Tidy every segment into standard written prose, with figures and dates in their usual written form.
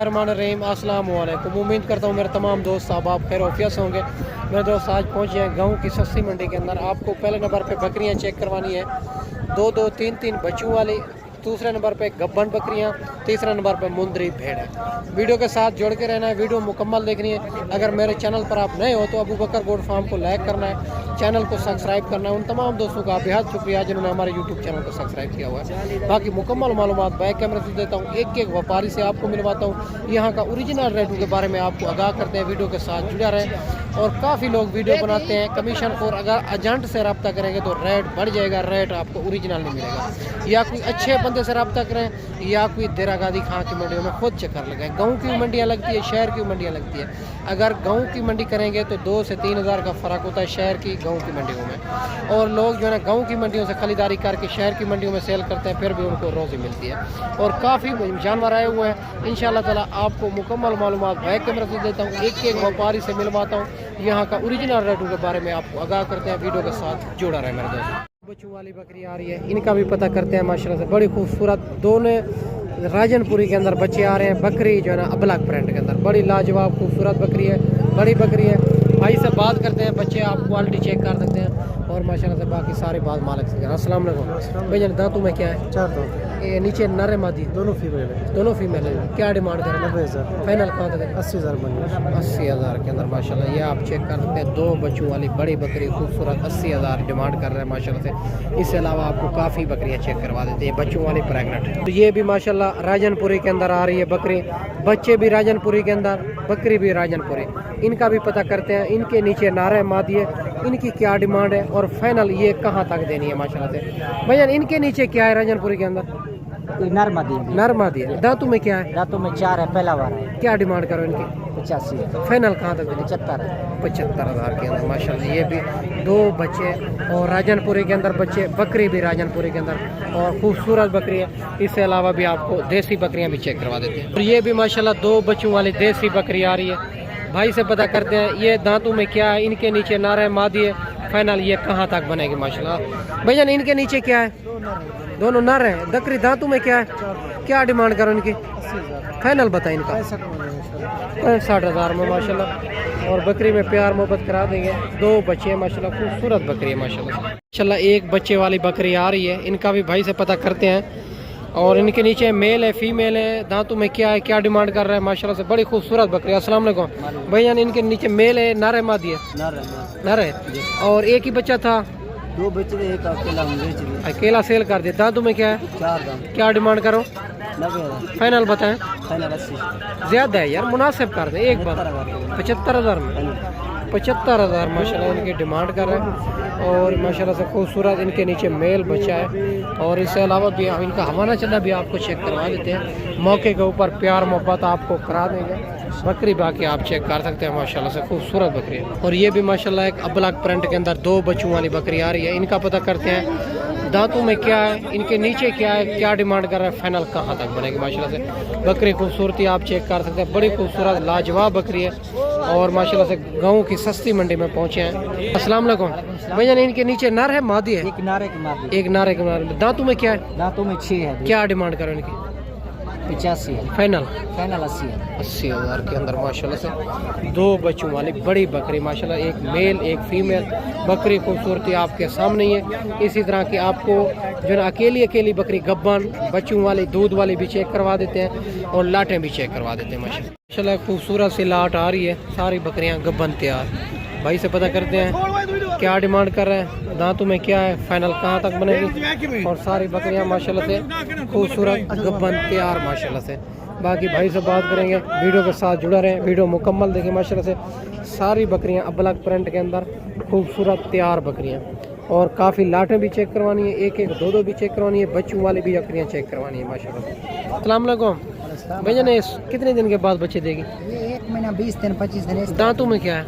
रहीम अस्सलाम वालेकुम। उम्मीद करता हूँ मेरे तमाम दोस्त आप खैर औफियत से होंगे। मेरे दोस्त आज पहुँचे हैं गाँव की सस्ती मंडी के अंदर। आपको पहले नंबर पे बकरियाँ चेक करवानी है, दो दो तीन तीन बच्चों वाली। दूसरे नंबर पे गब्बन बकरियाँ, तीसरा नंबर पे मुंदरी भेड़ है। वीडियो के साथ जुड़ के रहना है, वीडियो मुकम्मल देखनी है। अगर मेरे चैनल पर आप नए हो तो अबू बकर गोट फार्म को लाइक करना है, चैनल को सब्सक्राइब करना है। उन तमाम दोस्तों का बेहद शुक्रिया जिन्होंने हमारे यूट्यूब चैनल को सब्सक्राइब किया हुआ है। बाकी मुकम्मल मालूमात बैक कैमरे से देता हूँ, एक एक व्यापारी से आपको मिलवाता हूँ। यहाँ का ओरिजिनल रेटों के बारे में आपको आगाह करते हैं। वीडियो के साथ जुड़ा रहें। और काफ़ी लोग वीडियो बनाते हैं कमीशन और अगर एजेंट से रब्ता करेंगे तो रेट बढ़ जाएगा, रेट आपको ओरिजिनल नहीं मिलेगा। या कोई अच्छे बंदे से रब्ता करें या कोई देरागादी खां की मंडियों में खुद चक्कर लगाएं। गाँव की मंडियाँ लगती है, शहर की मंडियाँ लगती है। अगर गाँव की मंडी करेंगे तो 2 से 3 हज़ार का फ़र्क होता है शहर की गाँव की मंडियों में। और लोग जो है ना गाँव की मंडियों से खरीदारी करके शहर की मंडियों में सेल करते हैं, फिर भी उनको रोज़ी मिलती है। और काफ़ी जानवर आए हुए हैं। इंशाअल्लाह ताला आपको मुकम्मल मालूमात बैक कैमरे से देता हूँ, एक एक व्यापारी से मिलवाता हूँ। यहाँ का ओरिजिनल रेटों के बारे में आपको आगाह करते हैं। वीडियो के साथ जुड़ा रहे मेरे दोस्त। बच्चों वाली बकरी आ रही है, इनका भी पता करते हैं। माशाल्लाह से बड़ी खूबसूरत दोनों राजनपुरी के अंदर बच्चे आ रहे हैं। बकरी जो है ना अबलग प्रिंट के अंदर बड़ी लाजवाब खूबसूरत बकरी है, बड़ी बकरी है। भाई से बात करते हैं, बच्चे आप क्वालिटी चेक कर सकते हैं। और माशाल्लाह से बाकी सारी बात मालिक से। अस्सलाम वालेकुम भैया, दांतों में क्या है? 4 दांत। ये नीचे नर है मादी? दोनों फीमेल है। दोनों फीमेल है। क्या डिमांड करें? 90,000 फाइनल कहाँ तक? 80,000 बन 80,000 के अंदर माशाल्लाह। ये आप चेक कर सकते हैं, 2 बच्चों वाली बड़ी बकरी खूबसूरत 80,000 डिमांड कर रहे हैं माशाल्लाह से। इससे अलावा आपको काफ़ी बकरियाँ चेक करवा देते हैं बच्चों वाली प्रेगनेंट। तो ये भी माशाल्लाह राजनपुरी के अंदर आ रही है बकरी, बच्चे भी राजनपुरी के अंदर, बकरी भी राजनपुरी। इनका भी पता करते हैं। इनके नीचे नारा मादी है, इनकी क्या डिमांड है और फाइनल ये कहाँ तक देनी है माशाल्लाह से। भैया इनके नीचे क्या है राजनपुरी के अंदर? नरमादी है। दांतों में क्या है? दांतों में 4 है, पहला बार है। क्या डिमांड करो इनकी? 85। फाइनल कहाँ तक? 75,000 के अंदर माशाल्लाह। ये भी 2 बच्चे और राजनपुरी के अंदर बच्चे, बकरी भी राजनपुरी के अंदर और खूबसूरत बकरी है। इसके अलावा भी आपको देसी बकरियां भी चेक करवा देते हैं। और ये भी माशाल्लाह 2 बच्चों वाली देसी बकरी आ रही है। भाई से पता करते हैं ये दांतों में क्या है, इनके नीचे नारे मादी है। फाइनल ये कहाँ तक बनेगी माशाल्लाह। भैया इनके नीचे क्या है? दोनों नर हैं। बकरी दांतों में क्या है? क्या डिमांड करो इनकी? 80,000 फाइनल बताएं इनका? 65,000 में माशाल्लाह। और बकरी में प्यार मोहब्बत करा देंगे। 2 बच्चे माशाल्लाह, खूबसूरत बकरी है माशाल्लाह। माशाल्लाह एक बच्चे वाली बकरी आ रही है। इनका भी भाई से पता करते हैं। और इनके नीचे मेल है, फीमेल है। दांतों में क्या है, क्या डिमांड कर रहा है माशाल्लाह से। बड़ी खूबसूरत बकरी। अस्सलाम वालेकुम भैया, इनके नीचे मेल है, नर है मादी है? नर है। और एक ही बच्चा था? 2 बच्चे, एक अकेला सेल कर दिया। दांतों में क्या है? 4 दांत। क्या डिमांड करो? 90,000 फाइनल बताएं? फाइनल 80। ज्यादा है यार, मुनासिब कर दे एक बार। 75,000 में 75,000 माशाल्लाह इनकी डिमांड कर रहे हैं। और माशाल्लाह से खूबसूरत इनके नीचे मेल बच्चा है। और इसके अलावा भी इनका हवाना चला भी आपको चेक करवा देते हैं। मौके के ऊपर प्यार मोहब्बत आपको करा देंगे। बकरी बाकी आप चेक कर सकते हैं माशाल्लाह से, खूबसूरत बकरी है। और ये भी माशाल्लाह एक अबलग प्रिंट के अंदर 2 बच्चों वाली बकरी आ रही है। इनका पता करते हैं दांतों में क्या है, इनके नीचे क्या है, क्या डिमांड कर रहा है, फाइनल कहाँ तक बनेगी माशाल्लाह से। बकरी खूबसूरती आप चेक कर सकते हैं, बड़ी खूबसूरत लाजवाब बकरी है। और माशाल्लाह से गाँव की सस्ती मंडी में पहुँचे हैं। अस्सलाम वालेकुम भैया, इनके नीचे नर है मादी है? एक नारे की मादी। एक नारे की मादी। दांतों में क्या है? दांतों में 6 है। क्या डिमांड करो इनकी? 85 है। फाइनल? फाइनल 80 है। 80,000 के अंदर माशाल्लाह से 2 बच्चों वाली बड़ी बकरी माशाल्लाह, एक मेल एक फीमेल। बकरी खूबसूरती आपके सामने ही है। इसी तरह की आपको जो है अकेली बकरी गब्बन बच्चों वाली दूध वाली भी चेक करवा देते हैं और लाटें भी चेक करवा देते हैं माशाल्लाह। खूबसूरत सी लाट आ रही है, सारी बकरियां गब्बन तैयार। भाई से पता करते हैं क्या डिमांड कर रहे हैं, दांतों में क्या है, फाइनल कहाँ तक बनेगी। और सारी बकरियां माशाल्लाह से खूबसूरत गब्बन तैयार माशाल्लाह से। बाकी भाई से बात करेंगे, वीडियो के साथ जुड़ा रहें, वीडियो मुकम्मल देखें माशाल्लाह से। सारी बकरियां अबलग प्रिंट के अंदर खूबसूरत तैयार बकरियां। और काफ़ी लाटें भी चेक करवानी है, एक एक 2 भी चेक करवानी है, बच्चों वाली भी बकरियां चेक करवानी है माशाल्लाह। अस्सलाम वालेकुम भैया, ने कितने दिन के बाद बच्चे देगी? 1 महीना 20 दिन 25 दिन। दांतों में क्या है?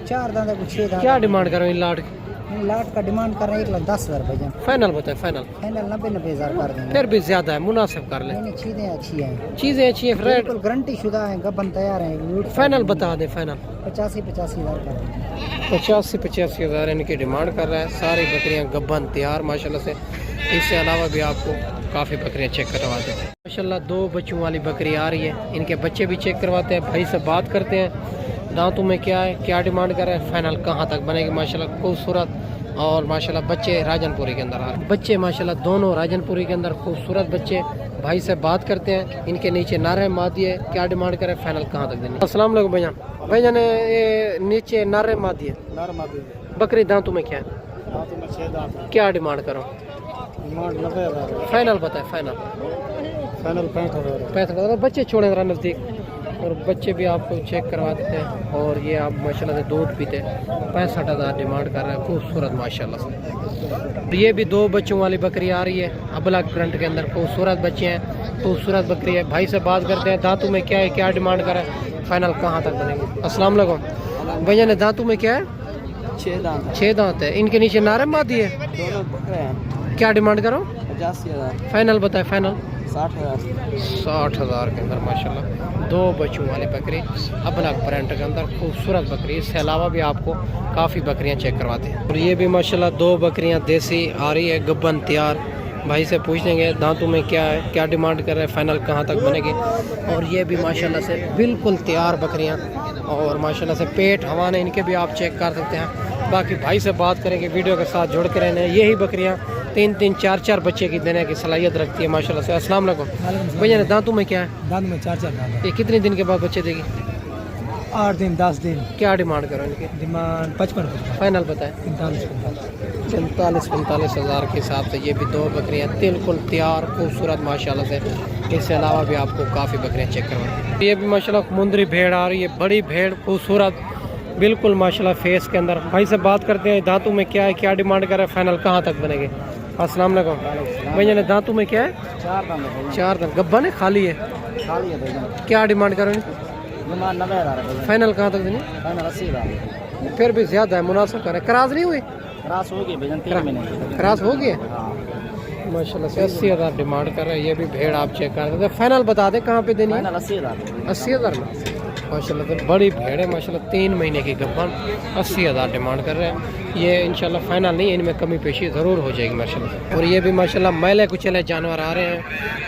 4 दांत, कुछ 6 दांत। क्या डिमांड करो इन लाट की? लाट का डिमांड कर रहे हैं 1,10,000 भैया। फाइनल बताए? फाइनल 90,000 कर देंगे। फिर भी ज्यादा है, मुनासिब कर ले। चीजें अच्छी हैं, चीजें अच्छी हैं, बिल्कुल गारंटी शुदा है, गबन तैयार है। फाइनल बता दे? फाइनल 85,000 कर देंगे। 85,000 इनकी डिमांड कर रहा है। सारी बकरियां गब्बन तैयार माशाल्लाह से। इससे अलावा भी आपको کافی بکریاں چیک کروا دیتے ہیں ماشاءاللہ 2 بچوں والی بکری آ رہی ہے ان کے بچے بھی چیک کرواتے ہیں بھائی سے بات کرتے ہیں دانتوں میں کیا ہے کیا ڈیمانڈ کر رہے ہیں فائنل کہاں تک بنے گی ماشاءاللہ خوبصورت اور ماشاءاللہ بچے راجن پوری کے اندر آ رہے ہیں بچے ماشاءاللہ دونوں راجن پوری کے اندر خوبصورت بچے بھائی سے بات کرتے ہیں ان کے نیچے نعرہ مادی ہے کیا ڈیمانڈ کرے فائنل کہاں تک دیں السلام علیکم بھائی جان یہ نیچے نعرہ مادی ہے بکری دانتوں میں کیا ہے کیا ڈیمانڈ کرو فائنل بتائے فائنل 65,000 بچے چھوڑے ذرا نزدیک اور بچے بھی آپ کو چیک کروا دیتے ہیں اور یہ آپ ماشاءاللہ سے دودھ پیتے 65,000 ڈیمانڈ کر رہے ہیں خوبصورت ماشاءاللہ سے یہ بھی 2 بچوں والی بکری آ رہی ہے ابلا کرنٹ کے اندر خوبصورت بچے ہیں خوبصورت بکری ہے بھائی سے بات کرتے ہیں دانتوں میں کیا ہے کیا ڈیمانڈ کر رہے ہیں فائنل کہاں تک بنے گی السلام علیکم بھیا نے دانتوں میں کیا ہے 6 دانت ہے ان کے نیچے نعرہ مادی ہے کیا ڈیمانڈ کرو 85,000 فائنل بتائے فائنل 60,000 کے اندر ماشاءاللہ 2 بچوں والی بکری ابلا پرنٹ کے اندر خوبصورت بکری اس سے علاوہ بھی آپ کو کافی بکریاں چیک کرواتے ہیں اور یہ بھی ماشاءاللہ 2 بکریاں دیسی آ رہی ہے گبن تیار بھائی سے پوچھیں گے دانتوں میں کیا ہے کیا ڈیمانڈ کر رہے ہیں فائنل کہاں تک بنے گی اور یہ بھی ماشاءاللہ سے بالکل تیار بکریاں اور ماشاءاللہ سے پیٹ ہوانے ان کے بھی آپ چیک کر سکتے ہیں باقی بھائی سے بات کریں گے ویڈیو کے ساتھ جڑ کے رہنے یہی بکریاں 3 4 بچے کی دینے کی صلاحیت رکھتی ہے ماشاءاللہ سے السلام علیکم بھیا دانتوں میں کیا ہے دانت میں 4 دانت یہ کتنے دن کے بعد بچے دے گی 8 دن 10 دن کیا ڈیمانڈ کرو ان کی ڈیمانڈ 55 فائنل بتائیں 45 ہزار کے حساب سے یہ بھی 2 بکریاں بالکل تیار خوبصورت ماشاءاللہ سے اس سے علاوہ بھی آپ کو کافی بکریاں چیک کروایں یہ بھی ماشاءاللہ مندری بھیڑ آ رہی ہے بڑی بھیڑ خوبصورت بالکل ماشاءاللہ فیس کے اندر بھائی سے بات کرتے ہیں دانتوں میں کیا ہے کیا ڈیمانڈ کر رہے ہیں فائنل کہاں تک بنے گی السلام علیکم بھیا نے دانتوں میں کیا ہے 4 دانت گبن ہے خالی ہے کیا ڈیمانڈ کرو ڈیمانڈ 90,000 فائنل کہاں تک دیں فائنل 80,000 پھر بھی زیادہ ہے مناسب کریں کراس نہیں ہوئی کراس ہو گئی بھجن 3 مہینے کراس ہو گیا ماشاءاللہ سے 80,000 ڈیمانڈ کر رہے ہیں یہ بھی بھیڑ آپ چیک کر رہے ہیں فائنل بتا دیں کہاں پہ دینی ہے فائنل 80,000 80,000 میں ماشاءاللہ سے بڑی بھیڑ ہے ماشاءاللہ 3 مہینے کی گبن 80,000 ڈیمانڈ کر رہے ہیں یہ انشاءاللہ فائنل نہیں ان میں کمی پیشی ضرور ہو جائے گی ماشاءاللہ اور یہ بھی ماشاءاللہ میلے کچلے جانور آ رہے ہیں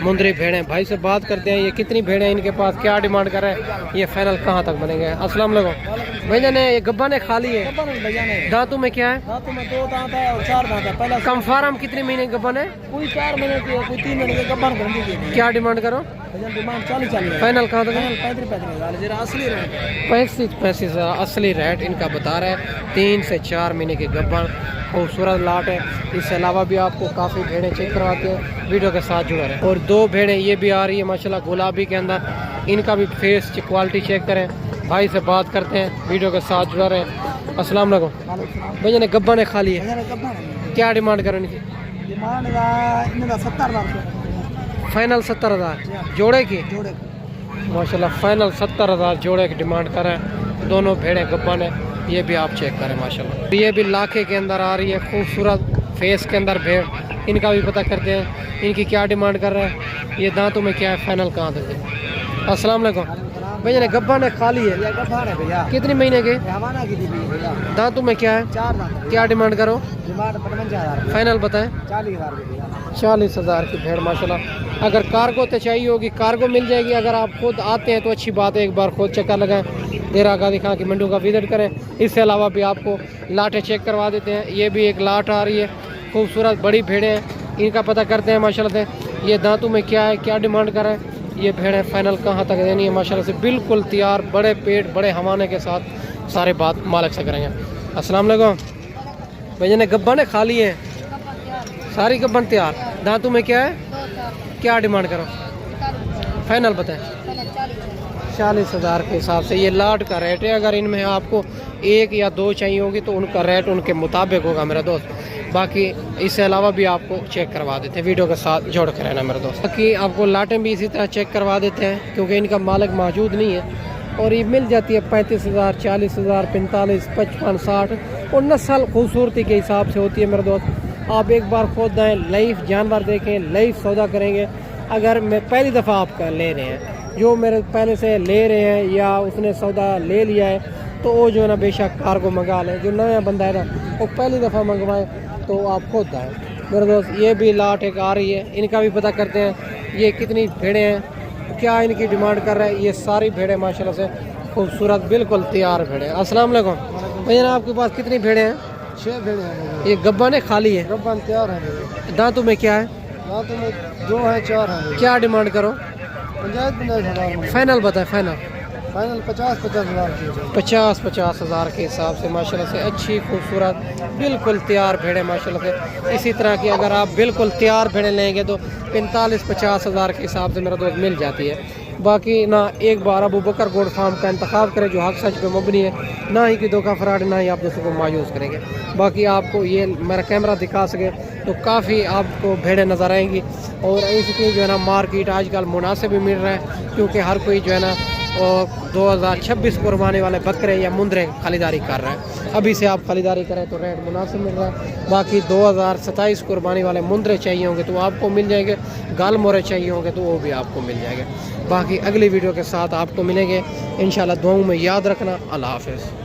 مندری بھیڑیں بھائی سے بات کرتے ہیں یہ کتنی بھیڑیں ان کے پاس کیا ڈیمانڈ کر رہے ہیں یہ فائنل کہاں تک بنے گے السلام علیکم بھیا نے یہ گبن خالی ہے دانتوں میں کیا ہے دانتوں میں 2 دانت ہے اور 4 دانت ہے پہلا کم فارم کتنے مہینے کی گبن ہے کوئی 4 مہینے کی ہے کوئی 3 مہینے کی گبن کر دیجیے کیا ڈیمانڈ کرو ڈیمانڈ 40 فائنل کہاں تک 35,000 جرا اصلی ریٹ 35 اصلی ریٹ ان کا بتا رہے ہیں 3 سے 4 مہینے کی گبن خوبصورت لاٹ ہے اس سے علاوہ بھی آپ کو کافی بھیڑیں چیک کرواتے ہیں ویڈیو کے ساتھ جڑا رہے اور 2 بھیڑیں یہ بھی آ رہی ہے ماشاءاللہ گلابی کے اندر ان کا بھی فیس کوالٹی چیک کریں بھائی سے بات کرتے ہیں ویڈیو کے ساتھ جڑا رہے ہیں السلام علیکم بھیا نے گبن ہے خالی ہے کیا ڈیمانڈ کریں ان کی ڈیمانڈ 70,000 فائنل 70,000 جوڑے کی ماشاءاللہ فائنل 70,000 جوڑے کی ڈیمانڈ کر رہے ہیں دونوں بھیڑیں گبن ہے یہ بھی آپ چیک کریں ماشاءاللہ یہ بھی لاکھے کے اندر آ رہی ہے خوبصورت فیس کے اندر بھیڑ ان کا بھی پتہ کرتے ہیں ان کی کیا ڈیمانڈ کر رہے ہیں یہ دانتوں میں کیا ہے فائنل کہاں تک ہے السلام علیکم بھیا نے گبن ہے خالی ہے کتنی مہینے کے دانتوں میں کیا ہے 4 دانت کیا ڈیمانڈ کرو ڈیمانڈ 55,000 فائنل بتائیں 40,000 40,000 کی بھیڑ ماشاءاللہ اگر کارگو تے چاہیے ہوگی کارگو مل جائے گی اگر آپ خود آتے ہیں تو اچھی بات ہے ایک بار خود چکر لگائیں دیرا گاہ دکھا کی منڈیوں کا وزٹ کریں اس سے علاوہ بھی آپ کو لاٹیں چیک کروا دیتے ہیں یہ بھی ایک لاٹ آ رہی ہے خوبصورت بڑی بھیڑیں ہیں ان کا پتہ کرتے ہیں ماشاءاللہ سے یہ دانتوں میں کیا ہے کیا ڈیمانڈ کر رہے ہیں یہ بھیڑیں فائنل کہاں تک دینی ہے ماشاءاللہ سے بالکل تیار بڑے پیٹ بڑے ہوانے کے ساتھ سارے بات مالک سے کریں گے السلام علیکم بھیا نے گبن ہے خالی ہے ساری گبن تیار دانتوں میں کیا ہے کیا ڈیمانڈ کرو فائنل بتائیں 40,000 کے حساب سے یہ لاٹ کا ریٹ ہے اگر ان میں آپ کو 1 یا 2 چاہیے ہوگی تو ان کا ریٹ ان کے مطابق ہوگا میرا دوست باقی اس سے علاوہ بھی آپ کو چیک کروا دیتے ہیں ویڈیو کے ساتھ جوڑ کے رہنا میرے دوست باقی آپ کو لاٹیں بھی اسی طرح چیک کروا دیتے ہیں کیونکہ ان کا مالک موجود نہیں ہے اور یہ مل جاتی ہے 35,000 40,000 45 55 60 اور نسل خوبصورتی کے حساب سے ہوتی ہے میرے دوست آپ ایک بار خود دائیں لائف جانور دیکھیں لائف سودا کریں گے اگر میں پہلی دفعہ آپ کا لے رہے ہیں جو میرے پہلے سے لے رہے ہیں یا اس نے سودا لے لیا ہے تو وہ جو ہے نا بے شک کارگو منگا لیں جو نیا بندہ ہے نا وہ پہلی دفعہ منگوائے تو آپ خود آئیں मेरे दोस्त ये भी लाट एक आ रही है, इनका भी पता करते हैं ये कितनी भेड़ें हैं, क्या इनकी डिमांड कर रहे हैं। ये सारी भेड़ें माशाल्लाह से खूबसूरत बिल्कुल तैयार भेड़ें। अस्सलाम वालेकुम भैया, आपके पास कितनी भेड़ें हैं? 6 भेड़े हैं। ये गब्बन है खाली है? गब्बन तैयार है। दांतों में क्या है? दांतों में 2 है 4 है। क्या डिमांड करो? 50,000 फाइनल बताए, फाइनल फाइनल 50,000 की 50,000 के हिसाब से माशाल्लाह से अच्छी खूबसूरत बिल्कुल तैयार भेड़ें माशाल्लाह से। इसी तरह की अगर आप बिल्कुल तैयार भेड़ें लेंगे तो 45-50,000 के हिसाब से मेरा दोस्त मिल जाती है। बाकी ना एक बार अबू बकर गोड फार्म का इंतखाब करें जो हक सच पे मबनी है, ना ही कि धोखा फराड, ना ही आप दोस्तों को मायूस करेंगे। बाकी आपको ये मेरा कैमरा दिखा सके तो काफ़ी आपको भेड़ें नज़र आएंगी और इसकी जो है ना मार्केट आजकल मुनासिब भी मिल रहा है, क्योंकि हर कोई जो है ना 2026 कुर्बानी वाले बकरे या मुंदरे खरीदारी कर रहा है। अभी से आप खरीदारी करें तो रेट मुनासिब मिल रहा है। बाकी 2027 कुर्बानी वाले मुंदरे चाहिए होंगे तो आपको मिल जाएंगे, गाल मोरे चाहिए होंगे तो वो भी आपको मिल जाएंगे। बाकी अगली वीडियो के साथ आपको मिलेंगे इंशाल्लाह। दुआओं में याद रखना। अल्लाह हाफ़िज़।